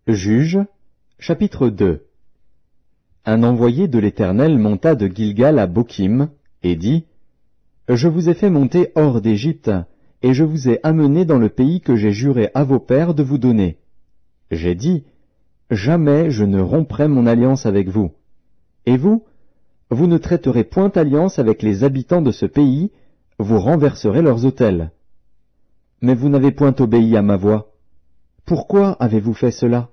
Juges, chapitre 2. Un envoyé de l'Éternel monta de Gilgal à Bokim, et dit, « Je vous ai fait monter hors d'Égypte, et je vous ai amené dans le pays que j'ai juré à vos pères de vous donner. J'ai dit, jamais je ne romprai mon alliance avec vous. Et vous, vous ne traiterez point alliance avec les habitants de ce pays, vous renverserez leurs autels. Mais vous n'avez point obéi à ma voix. Pourquoi avez-vous fait cela?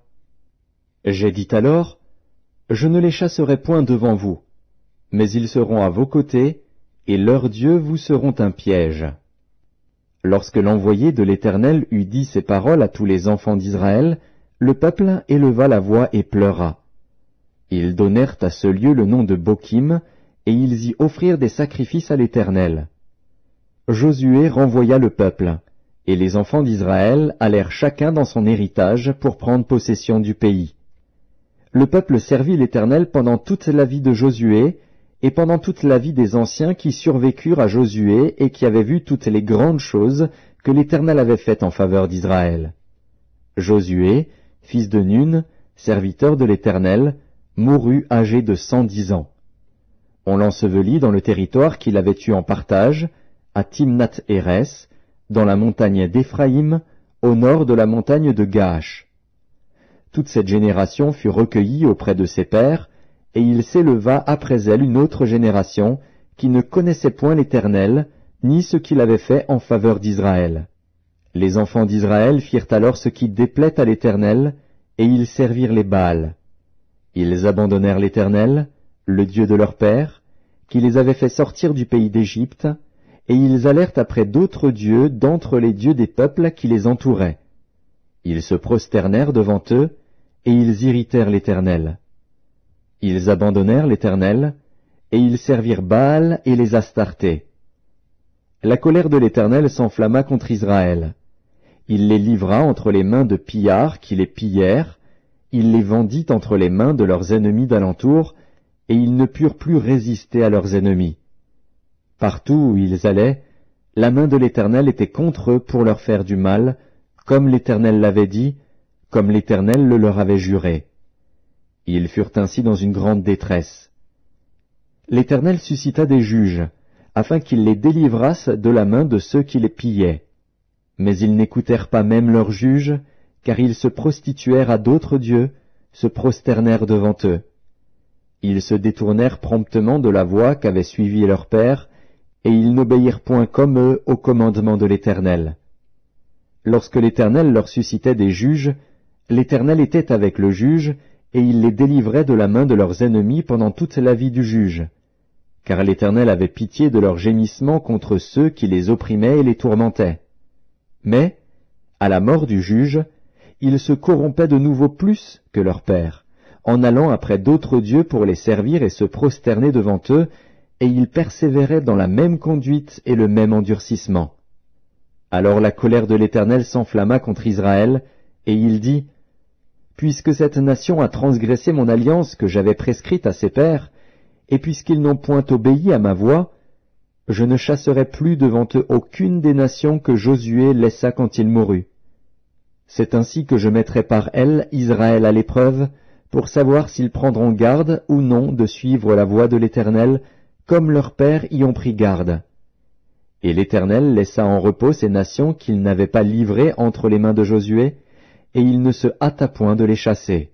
J'ai dit alors, je ne les chasserai point devant vous, mais ils seront à vos côtés, et leurs dieux vous seront un piège. Lorsque l'envoyé de l'Éternel eut dit ces paroles à tous les enfants d'Israël, le peuple éleva la voix et pleura. Ils donnèrent à ce lieu le nom de Bokim, et ils y offrirent des sacrifices à l'Éternel. Josué renvoya le peuple, et les enfants d'Israël allèrent chacun dans son héritage pour prendre possession du pays. Le peuple servit l'Éternel pendant toute la vie de Josué, et pendant toute la vie des anciens qui survécurent à Josué et qui avaient vu toutes les grandes choses que l'Éternel avait faites en faveur d'Israël. Josué, fils de Nun, serviteur de l'Éternel, mourut âgé de 110 ans. On l'ensevelit dans le territoire qu'il avait eu en partage, à Timnath-Hérès, dans la montagne d'Éphraïm, au nord de la montagne de Gaash. Toute cette génération fut recueillie auprès de ses pères, et il s'éleva après elle une autre génération qui ne connaissait point l'Éternel, ni ce qu'il avait fait en faveur d'Israël. Les enfants d'Israël firent alors ce qui déplaît à l'Éternel, et ils servirent les Baals. Ils abandonnèrent l'Éternel, le Dieu de leur père, qui les avait fait sortir du pays d'Égypte, et ils allèrent après d'autres dieux d'entre les dieux des peuples qui les entouraient. Ils se prosternèrent devant eux, et ils irritèrent l'Éternel. Ils abandonnèrent l'Éternel, et ils servirent Baal et les Astartés. La colère de l'Éternel s'enflamma contre Israël. Il les livra entre les mains de pillards qui les pillèrent, il les vendit entre les mains de leurs ennemis d'alentour, et ils ne purent plus résister à leurs ennemis. Partout où ils allaient, la main de l'Éternel était contre eux pour leur faire du mal, comme l'Éternel l'avait dit, comme l'Éternel le leur avait juré. Ils furent ainsi dans une grande détresse. L'Éternel suscita des juges, afin qu'ils les délivrassent de la main de ceux qui les pillaient. Mais ils n'écoutèrent pas même leurs juges, car ils se prostituèrent à d'autres dieux, se prosternèrent devant eux. Ils se détournèrent promptement de la voie qu'avaient suivie leur père, et ils n'obéirent point comme eux au commandement de l'Éternel. Lorsque l'Éternel leur suscitait des juges, l'Éternel était avec le juge, et il les délivrait de la main de leurs ennemis pendant toute la vie du juge. Car l'Éternel avait pitié de leurs gémissements contre ceux qui les opprimaient et les tourmentaient. Mais, à la mort du juge, ils se corrompaient de nouveau plus que leur père, en allant après d'autres dieux pour les servir et se prosterner devant eux, et ils persévéraient dans la même conduite et le même endurcissement. Alors la colère de l'Éternel s'enflamma contre Israël, et il dit, « Puisque cette nation a transgressé mon alliance que j'avais prescrite à ses pères, et puisqu'ils n'ont point obéi à ma voix, je ne chasserai plus devant eux aucune des nations que Josué laissa quand il mourut. C'est ainsi que je mettrai par elles Israël à l'épreuve, pour savoir s'ils prendront garde ou non de suivre la voie de l'Éternel, comme leurs pères y ont pris garde. » Et l'Éternel laissa en repos ces nations qu'il n'avait pas livrées entre les mains de Josué, et il ne se hâta point de les chasser.